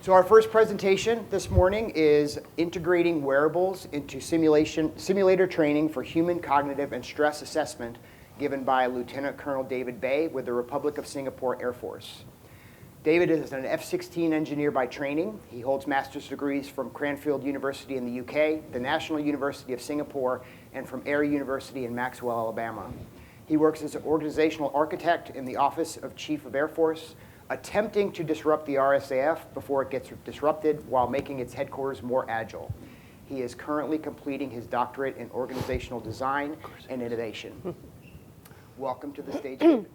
So our first presentation this morning is integrating wearables into simulator training for human cognitive and stress assessment given by Lieutenant Colonel David Bay with the Republic of Singapore Air Force. David is an F-16 engineer by training. He holds master's degrees from Cranfield University in the UK, the National University of Singapore, and from Air University in Maxwell, Alabama. He works as an organizational architect in the Office of Chief of Air Force, attempting to disrupt the RSAF before it gets disrupted while making its headquarters more agile. He is currently completing his doctorate in organizational design and innovation. Welcome to the stage, David.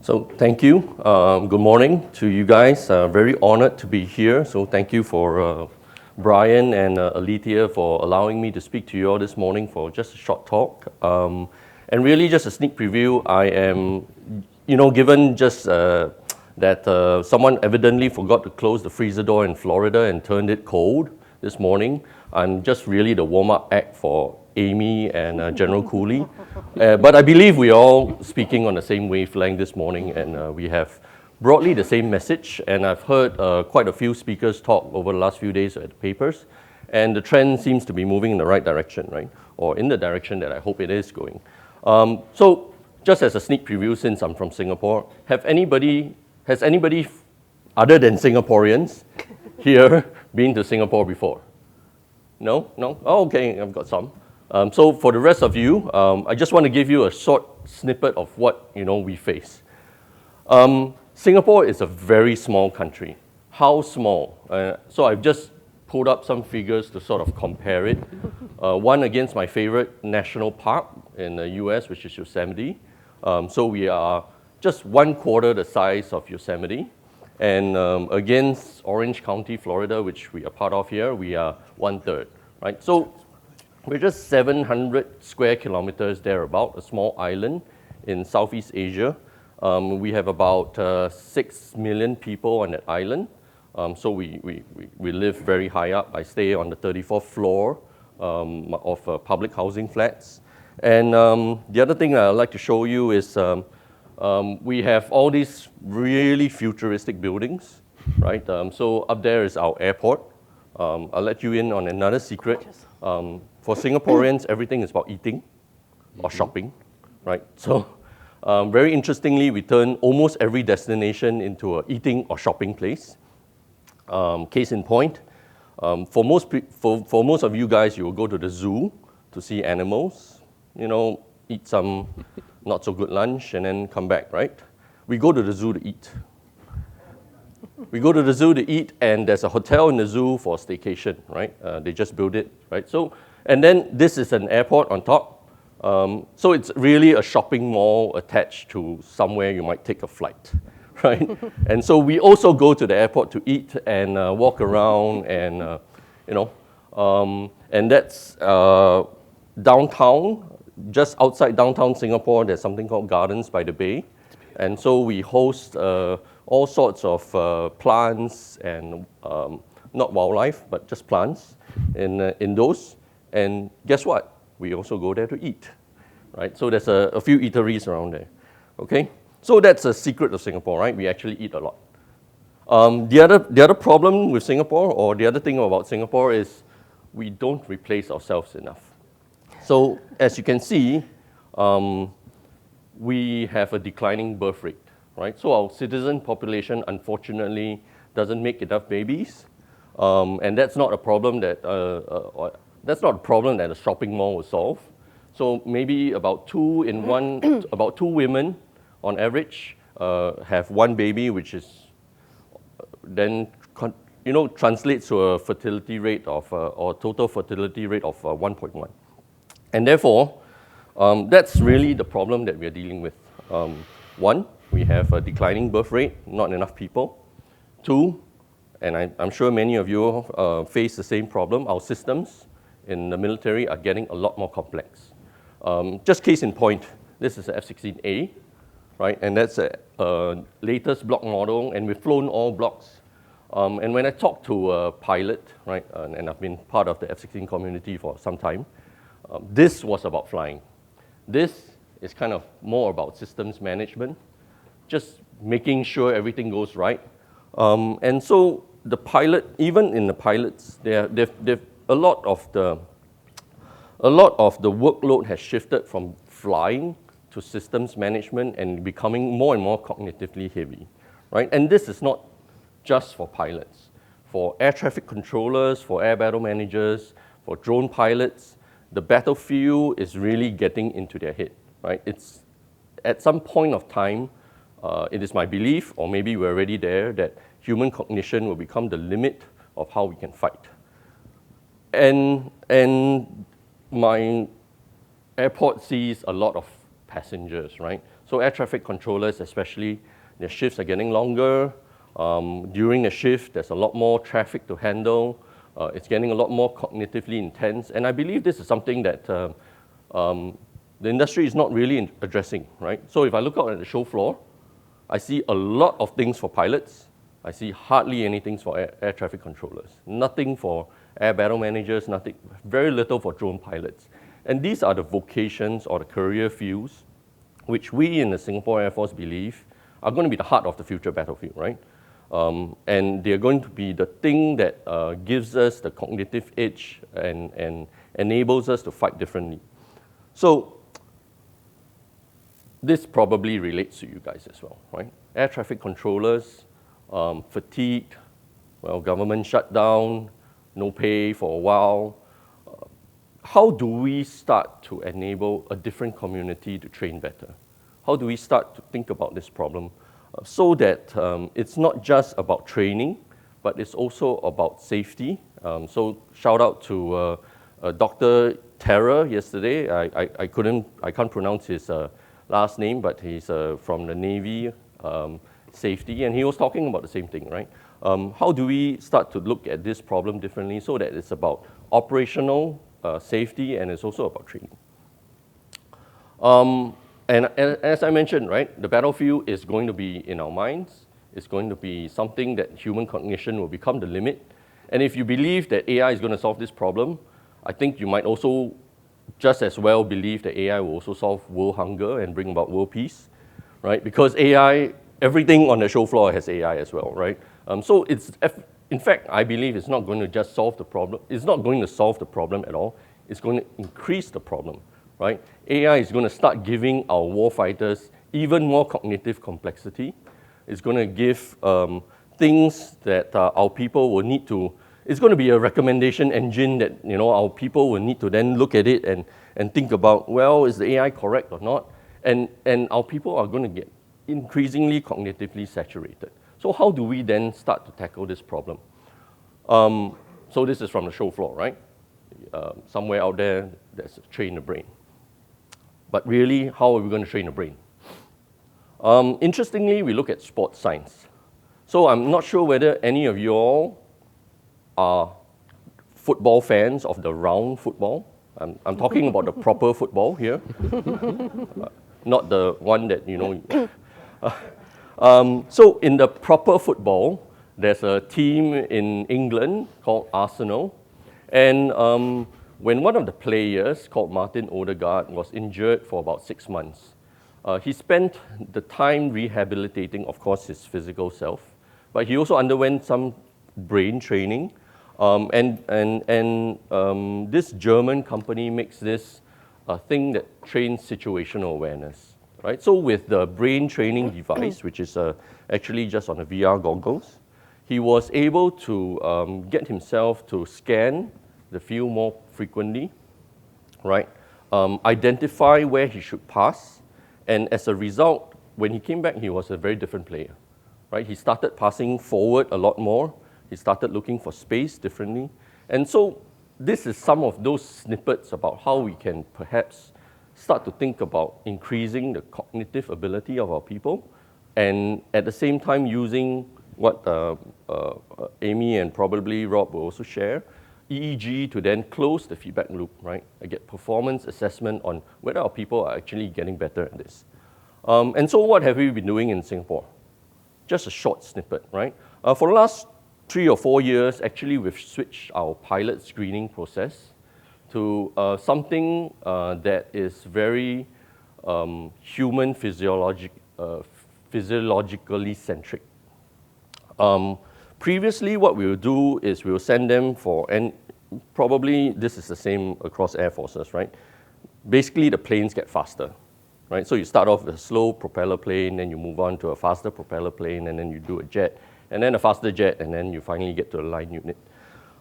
So thank you. Good morning to you guys. Very honored to be here. So thank you for Brian and Alethea for allowing me to speak to you all this morning for just a short talk. And really just a sneak preview. I am, given just that someone evidently forgot to close the freezer door in Florida and turned it cold this morning. I'm just really the warm-up act for Amy and General Cooley. But I believe we're all speaking on the same wavelength this morning, and we have broadly the same message. And I've heard quite a few speakers talk over the last few days at the papers, and the trend seems to be moving in the right direction, right? Or in the direction that I hope it is going. So just as a sneak preview, since I'm from Singapore, has anybody other than Singaporeans here been to Singapore before? No? Oh, okay, I've got some. So for the rest of you, I just want to give you a short snippet of what we face. Singapore is a very small country. How small? So I've just pulled up some figures to sort of compare it. One against my favorite national park in the US, which is Yosemite. So we are just 1/4 the size of Yosemite. And against Orange County, Florida, which we are part of here, we are 1/3, right? So we're just 700 square kilometers thereabout, a small island in Southeast Asia. We have about 6 million people on that island. So we live very high up. I stay on the 34th floor of public housing flats. And the other thing I'd like to show you is we have all these really futuristic buildings, right? So up there is our airport. I'll let you in on another secret. For Singaporeans, everything is about eating or shopping, right? So very interestingly, we turn almost every destination into an eating or shopping place. Case in point, for most of you guys, you will go to the zoo to see animals, eat some not so good lunch and then come back, right? We go to the zoo to eat. We go to the zoo to eat, and there's a hotel in the zoo for staycation, right? They just built it, right? So, and then this is an airport on top. So it's really a shopping mall attached to somewhere you might take a flight, right? And so we also go to the airport to eat and walk around, and and that's downtown. Just outside downtown Singapore, there's something called Gardens by the Bay, and so we host all sorts of plants and not wildlife, but just plants in those. And guess what? We also go there to eat, right? So there's a few eateries around there, okay? So that's a secret of Singapore, right? We actually eat a lot. The other problem with Singapore, or the other thing about Singapore, is we don't replace ourselves enough. So as you can see, we have a declining birth rate, right? So our citizen population, unfortunately, doesn't make enough babies, and that's not a problem that a shopping mall will solve. So maybe about two women on average have one baby, which is then translates to a fertility rate of or total fertility rate of 1.1, and therefore that's really the problem that we are dealing with. One, we have a declining birth rate, not enough people. Two, and I'm sure many of you face the same problem, our systems in the military are getting a lot more complex. Just case in point, this is the F-16A, right? And that's a latest block model, and we've flown all blocks. And when I talk to a pilot, right, and I've been part of the F-16 community for some time, this was about flying. This is kind of more about systems management, just making sure everything goes right. And so the pilot, even in the pilots, a lot of the workload has shifted from flying to systems management and becoming more and more cognitively heavy, right? And this is not just for pilots. For air traffic controllers, for air battle managers, for drone pilots, the battlefield is really getting into their head, right? It's at some point of time, it is my belief, or maybe we're already there, that human cognition will become the limit of how we can fight. And my airport sees a lot of passengers, right? So air traffic controllers especially, their shifts are getting longer. During a shift, there's a lot more traffic to handle. It's getting a lot more cognitively intense. And I believe this is something that the industry is not really addressing, right? So if I look out at the show floor, I see a lot of things for pilots. I see hardly anything for air traffic controllers. Nothing for air battle managers, nothing, very little for drone pilots. And these are the vocations or the career fields which we in the Singapore Air Force believe are going to be the heart of the future battlefield, right? And they're going to be the thing that gives us the cognitive edge and enables us to fight differently. So this probably relates to you guys as well, right? Air traffic controllers, fatigued, well, government shutdown, no pay for a while. How do we start to enable a different community to train better? How do we start to think about this problem so that it's not just about training, but it's also about safety? So shout out to Dr. Terra yesterday. I can't pronounce his last name, but he's from the Navy safety, and he was talking about the same thing, right? How do we start to look at this problem differently so that it's about operational safety and it's also about training? And as I mentioned, right, the battlefield is going to be in our minds. It's going to be something that human cognition will become the limit. And if you believe that AI is going to solve this problem, I think you might also just as well believe that AI will also solve world hunger and bring about world peace, right? Because AI, everything on the show floor has AI as well, right? So it's, in fact, I believe it's not going to just solve the problem. It's not going to solve the problem at all. It's going to increase the problem, right? AI is going to start giving our warfighters even more cognitive complexity. It's going to give things that our people will need to. It's going to be a recommendation engine that our people will need to then look at it and think about, well, is the AI correct or not? And our people are going to get increasingly cognitively saturated. So how do we then start to tackle this problem? So this is from the show floor, right? Somewhere out there, there's train the brain. But really, how are we going to train the brain? Interestingly, we look at sports science. So I'm not sure whether any of you all are football fans of the round football. I'm talking about the proper football here, not the one that, So in the proper football, there's a team in England called Arsenal. And when one of the players, called Martin Odegaard, was injured for about 6 months, he spent the time rehabilitating, of course, his physical self, but he also underwent some brain training. This German company makes this thing that trains situational awareness, right? So with the brain training device, which is actually just on the VR goggles, he was able to get himself to scan the field more frequently, right? Identify where he should pass, and as a result, when he came back, he was a very different player, right? He started passing forward a lot more. He started looking for space differently. And so this is some of those snippets about how we can perhaps start to think about increasing the cognitive ability of our people, and at the same time using what Amy and probably Rob will also share, EEG to then close the feedback loop, right? I get performance assessment on whether our people are actually getting better at this. And so what have we been doing in Singapore? Just a short snippet, right? For the last 3 or 4 years, actually, we've switched our pilot screening process to something that is very human physiologically centric. Previously, what we will do is we will send them for, and probably this is the same across air forces, right? Basically, the planes get faster, right? So you start off with a slow propeller plane, then you move on to a faster propeller plane, and then you do a jet, and then a faster jet, and then you finally get to a line unit.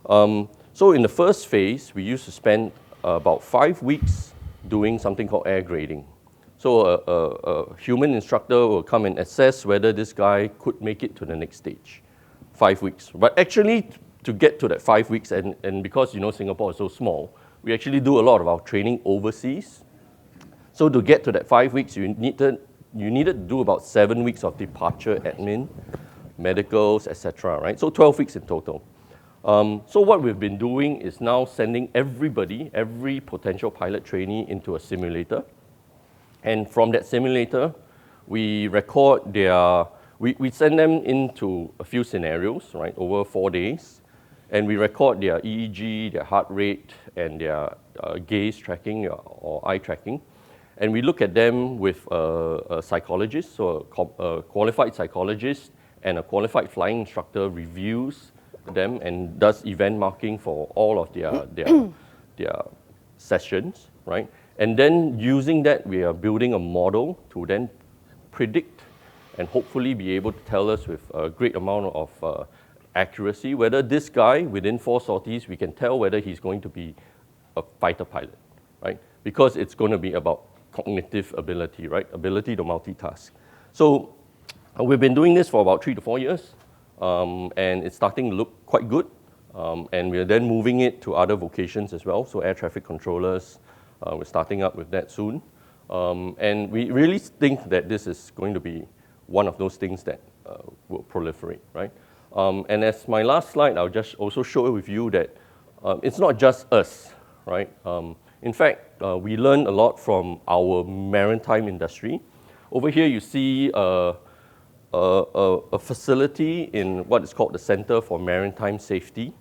So in the first phase, we used to spend about 5 weeks doing something called air grading. So a human instructor will come and assess whether this guy could make it to the next stage. 5 weeks. But actually, to get to that 5 weeks, and because Singapore is so small, we actually do a lot of our training overseas. So to get to that 5 weeks, you needed to do about 7 weeks of departure admin, medicals, etc. Right? So 12 weeks in total. So what we've been doing is now sending every potential pilot trainee into a simulator. And from that simulator, we record we send them into a few scenarios, right, over 4 days. And we record their EEG, their heart rate, and their gaze tracking or eye tracking. And we look at them with a psychologist, so a qualified psychologist and a qualified flying instructor reviews them and does event marking for all of their sessions, right? And then using that, we are building a model to then predict and hopefully be able to tell us with a great amount of accuracy whether this guy, within 4 sorties, we can tell whether he's going to be a fighter pilot, right? Because it's going to be about cognitive ability, right? Ability to multitask. So we've been doing this for about 3 to 4 years, and it's starting to look quite good. And we're then moving it to other vocations as well, so air traffic controllers. We're starting up with that soon. And we really think that this is going to be one of those things that will proliferate, right? And as my last slide, I'll just also show with you that it's not just us, right? In fact, we learn a lot from our maritime industry. Over here, you see a facility in what is called the Center for Maritime Safety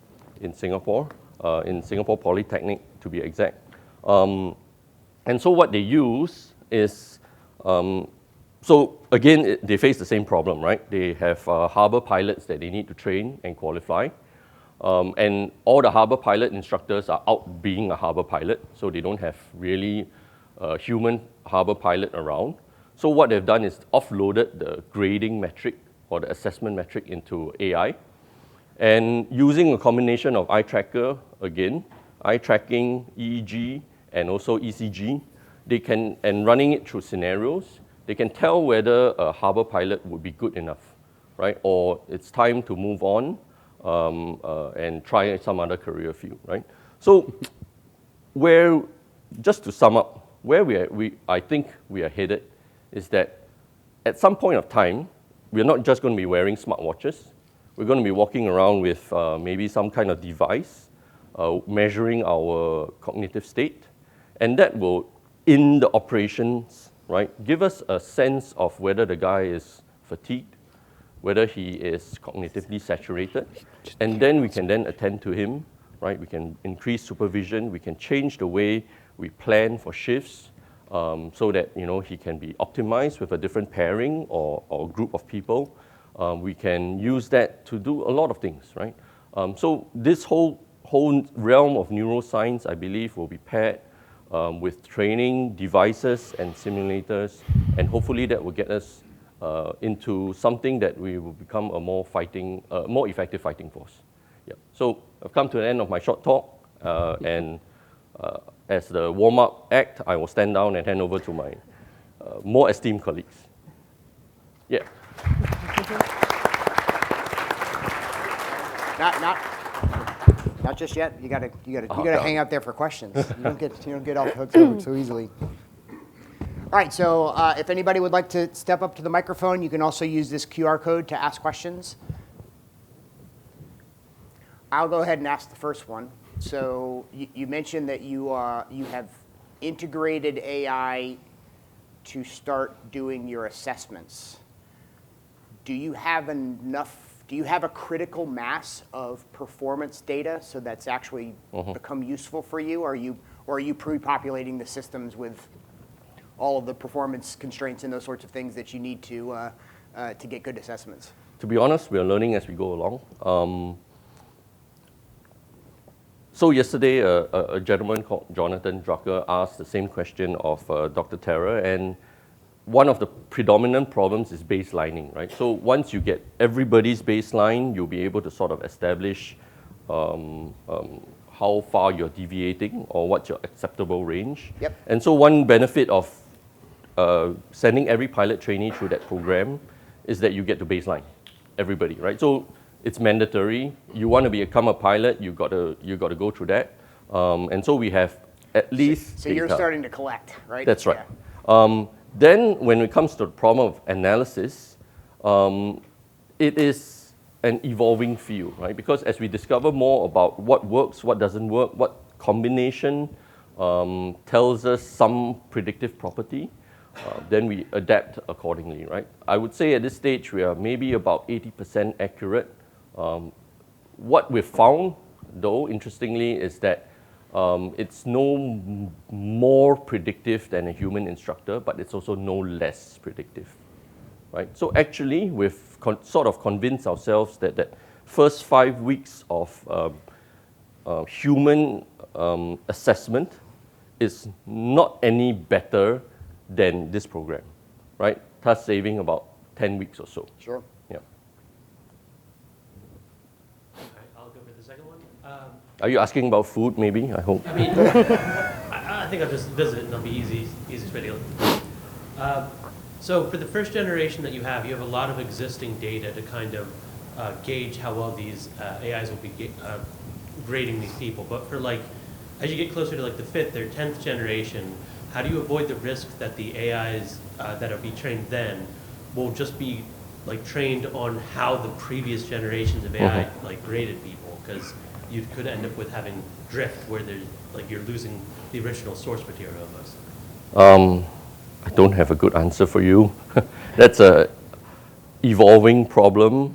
in Singapore Polytechnic, to be exact. And so what they use is, so again, they face the same problem, right? They have harbor pilots that they need to train and qualify. And all the harbor pilot instructors are out being a harbor pilot, so they don't have really a human harbor pilot around. So what they've done is offloaded the grading metric or the assessment metric into AI. And using a combination of eye tracker, again, eye tracking, EEG, and also ECG, and running it through scenarios, they can tell whether a harbor pilot would be good enough, right? Or it's time to move on and try some other career field, right? So just to sum up, where I think we are headed is that at some point of time, we're not just going to be wearing smartwatches. We're going to be walking around with maybe some kind of device measuring our cognitive state. And that will, in the operations, right, give us a sense of whether the guy is fatigued, whether he is cognitively saturated, and then we can then attend to him, right? We can increase supervision, we can change the way we plan for shifts so that he can be optimized with a different pairing or group of people. We can use that to do a lot of things, right? So this whole realm of neuroscience, I believe, will be paired with training, devices, and simulators, and hopefully that will get us into something that we will become a more effective fighting force. Yeah. So I've come to the end of my short talk, and as the warm-up act, I will stand down and hand over to my more esteemed colleagues. Yeah. Not just yet. You gotta hang out there for questions. You don't get off the hook so easily. All right. So if anybody would like to step up to the microphone, you can also use this QR code to ask questions. I'll go ahead and ask the first one. So you mentioned that you have integrated AI to start doing your assessments. Do you have a critical mass of performance data so that's actually become useful for you? Or are you pre-populating the systems with all of the performance constraints and those sorts of things that you need to get good assessments? To be honest, we are learning as we go along. So yesterday, a gentleman called Jonathan Drucker asked the same question of Dr. Terra, and one of the predominant problems is baselining, right? So once you get everybody's baseline, you'll be able to sort of establish how far you're deviating or what's your acceptable range. Yep. And so one benefit of sending every pilot trainee through that program is that you get to baseline everybody, right? So it's mandatory. You want to become a pilot, you got to go through that. And so we have at least So you're starting to collect, right? That's right. Yeah. Then when it comes to the problem of analysis, it is an evolving field, right? Because as we discover more about what works, what doesn't work, what combination tells us some predictive property, then we adapt accordingly, right? I would say at this stage we are maybe about 80% accurate. What we've found, though, interestingly, is that it's no more predictive than a human instructor, but it's also no less predictive, right? So actually, we've sort of convinced ourselves that that first 5 weeks of human assessment is not any better than this program, right? Thus saving about 10 weeks or so. Sure. Yeah. I'll go for the second one. Are you asking about food, maybe? I hope. I mean, I think I'll just visit and it'll be easiest video. So for the first generation that you have a lot of existing data to kind of gauge how well these AIs will be grading these people. But for as you get closer to the 5th or 10th generation, how do you avoid the risk that the AIs that will be trained then will just be trained on how the previous generations of AI graded people? Because you could end up with having drift where there's you're losing the original source material almost. I don't have a good answer for you. That's a evolving problem.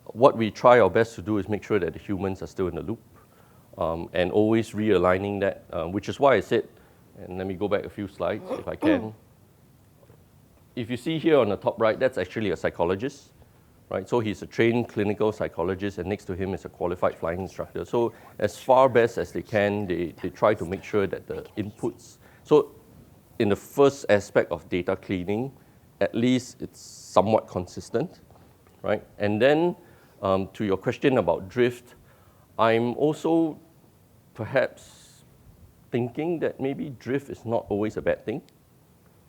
What we try our best to do is make sure that the humans are still in the loop and always realigning that, which is why I said, and let me go back a few slides if I can. If you see here on the top right, that's actually a psychologist, right? So he's a trained clinical psychologist, and next to him is a qualified flying instructor. So as far best as they can, they try to make sure that the inputs, so in the first aspect of data cleaning, at least it's somewhat consistent, right? And then to your question about drift, I'm also perhaps thinking that maybe drift is not always a bad thing,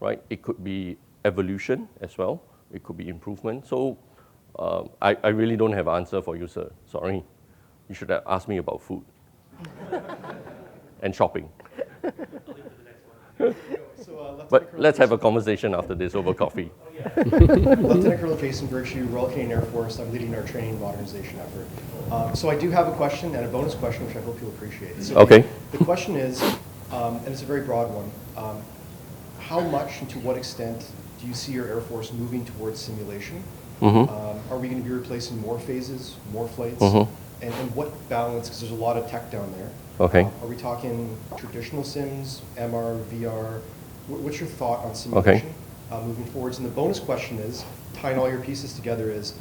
right? It could be evolution as well. It could be improvement. So I really don't have an answer for you, sir. Sorry. You should have asked me about food and shopping. I'll leave it to the next one. But let's have a conversation after this over coffee. Lieutenant Colonel Jason Virtue, Royal Canadian Air Force. I'm leading our training modernization effort. So I do have a question and a bonus question, which I hope you'll appreciate. So Okay. The question is, and it's a very broad one, how much and to what extent do you see your Air Force moving towards simulation? Are we going to be replacing more phases, more flights? And what balance, because there's a lot of tech down there. Okay. Are we talking traditional sims, MR, VR? What's your thought on simulation moving forwards? And the bonus question is, tying all your pieces together is,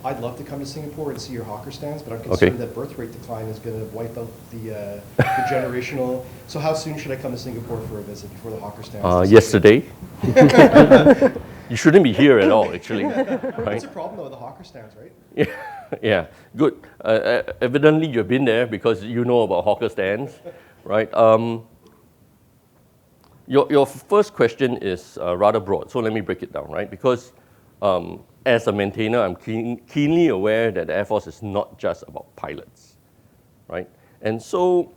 I'd love to come to Singapore and see your hawker stands, but I'm concerned that birth rate decline is going to wipe out the generational. So how soon should I come to Singapore for a visit before the hawker stands? Yesterday. You shouldn't be here at all, actually. Right? It's a problem though with the hawker stands, right? Yeah, good. Evidently, you've been there because you know about hawker stands, right? Your first question is rather broad, so let me break it down, right? Because as a maintainer, I'm keenly aware that the Air Force is not just about pilots, right? And so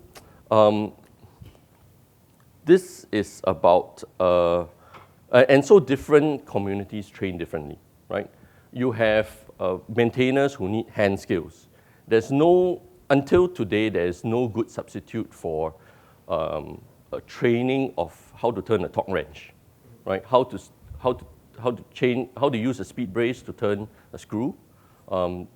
this is about, and so different communities train differently, right? You have maintainers who need hand skills. Until today, there is no good substitute for a training of how to turn a torque wrench, right? How to use a speed brace to turn a screw.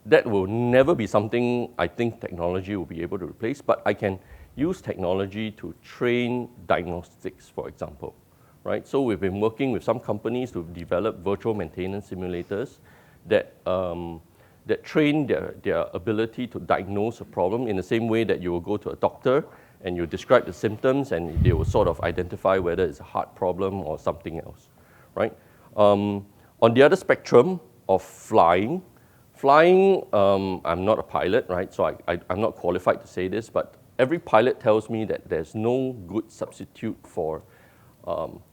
That will never be something I think technology will be able to replace, but I can use technology to train diagnostics, for example, right? So we've been working with some companies to develop virtual maintenance simulators that that train their ability to diagnose a problem in the same way that you will go to a doctor and you describe the symptoms and they will sort of identify whether it's a heart problem or something else, right? On the other spectrum of flying, I'm not a pilot, right? So I'm not qualified to say this, but every pilot tells me that there's no good substitute for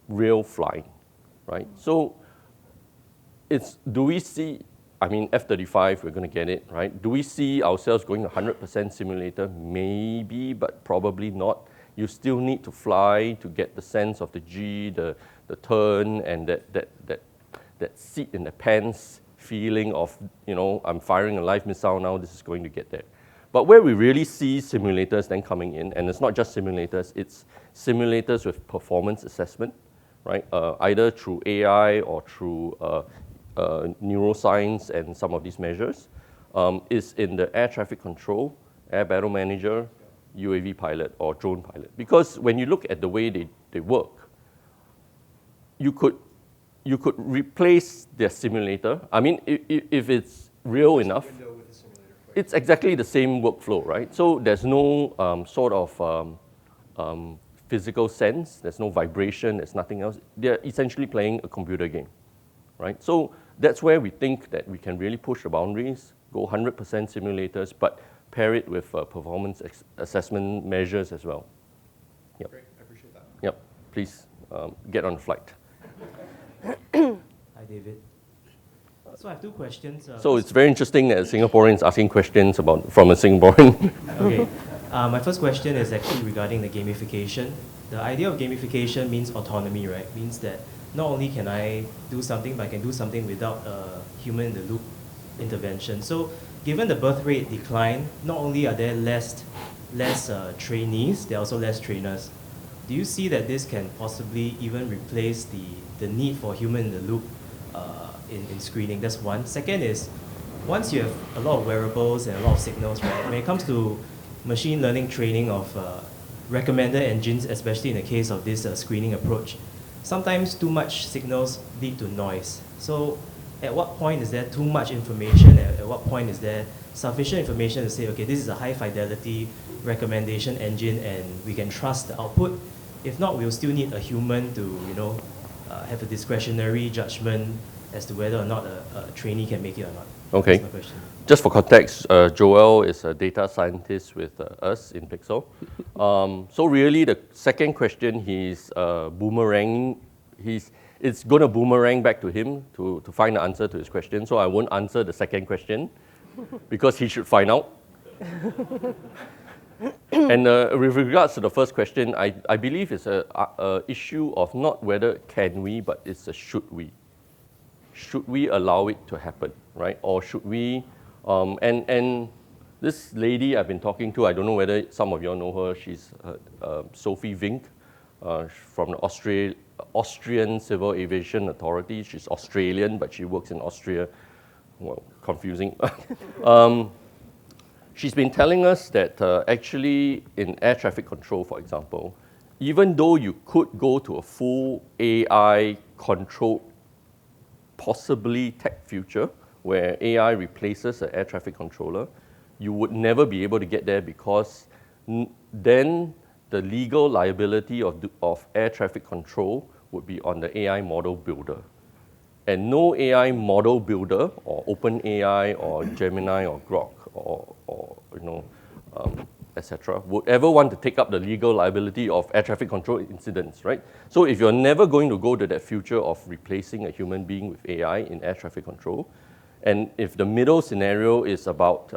real flying, right? So do we see, I mean, F-35, we're going to get it, right? Do we see ourselves going 100% simulator? Maybe, but probably not. You still need to fly to get the sense of the G, the turn, and that seat in the pants feeling of, I'm firing a live missile now, this is going to get there. But where we really see simulators then coming in, and it's not just simulators, it's simulators with performance assessment, right? Either through AI or through neuroscience and some of these measures, is in the air traffic control, air battle manager, UAV pilot, or drone pilot. Because when you look at the way they work, you could replace their simulator. I mean, if it's real enough, it's exactly the same workflow, right? So there's no sort of physical sense, there's no vibration, there's nothing else. They're essentially playing a computer game, right? So that's where we think that we can really push the boundaries, go 100% simulators, but pair it with performance assessment measures as well. Yep. Great, I appreciate that. Yep, please get on the flight. Hi, David. So I have two questions. So it's very interesting that a Singaporean is asking questions from a Singaporean. Okay. My first question is actually regarding the gamification. The idea of gamification means autonomy, right? Means that not only can I do something, but I can do something without a human-in-the-loop intervention. So given the birth rate decline, not only are there less trainees, there are also less trainers. Do you see that this can possibly even replace the need for human-in-the-loop in screening? That's one. Second is, once you have a lot of wearables and a lot of signals, right, when it comes to machine learning training of recommender engines, especially in the case of this screening approach, sometimes too much signals lead to noise. So at what point is there too much information? At what point is there sufficient information to say, okay, this is a high fidelity recommendation engine and we can trust the output? If not, we'll still need a human to have a discretionary judgment as to whether or not a trainee can make it or not. Okay. That's my question. Just for context, Joel is a data scientist with us in Pixel. So really, the second question, he's boomeranging. It's going to boomerang back to him to find the answer to his question. So I won't answer the second question because he should find out. And with regards to the first question, I believe it's a issue of not whether can we, but it's a should we. Should we allow it to happen, right? Or should we? And this lady I've been talking to, I don't know whether some of you all know her. She's Sophie Vink from the Austrian Civil Aviation Authority. She's Australian, but she works in Austria. Well, confusing. She's been telling us that actually in air traffic control, for example, even though you could go to a full AI controlled, possibly tech future, where AI replaces an air traffic controller, you would never be able to get there because then the legal liability of air traffic control would be on the AI model builder. And no AI model builder, or OpenAI, or Gemini, or Grok, or etc., would ever want to take up the legal liability of air traffic control incidents, right? So if you're never going to go to that future of replacing a human being with AI in air traffic control, and if the middle scenario is about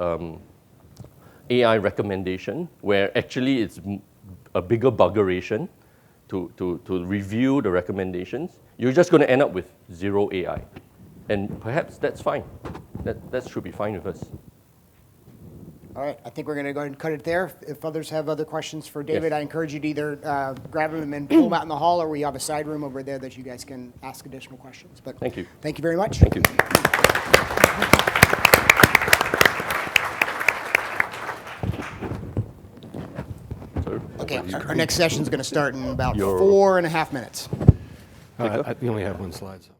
AI recommendation, where actually it's a bigger buggeration to review the recommendations, you're just going to end up with zero AI. And perhaps that's fine. That should be fine with us. All right, I think we're going to go ahead and cut it there. If others have other questions for David, Yes. I encourage you to either grab them and pull them out in the hall, or we have a side room over there that you guys can ask additional questions. But Thank you. Thank you very much. Thank you. Sir, Okay, over to you. our next session is going to start in about Your- 4.5 minutes. We only have one slide, so.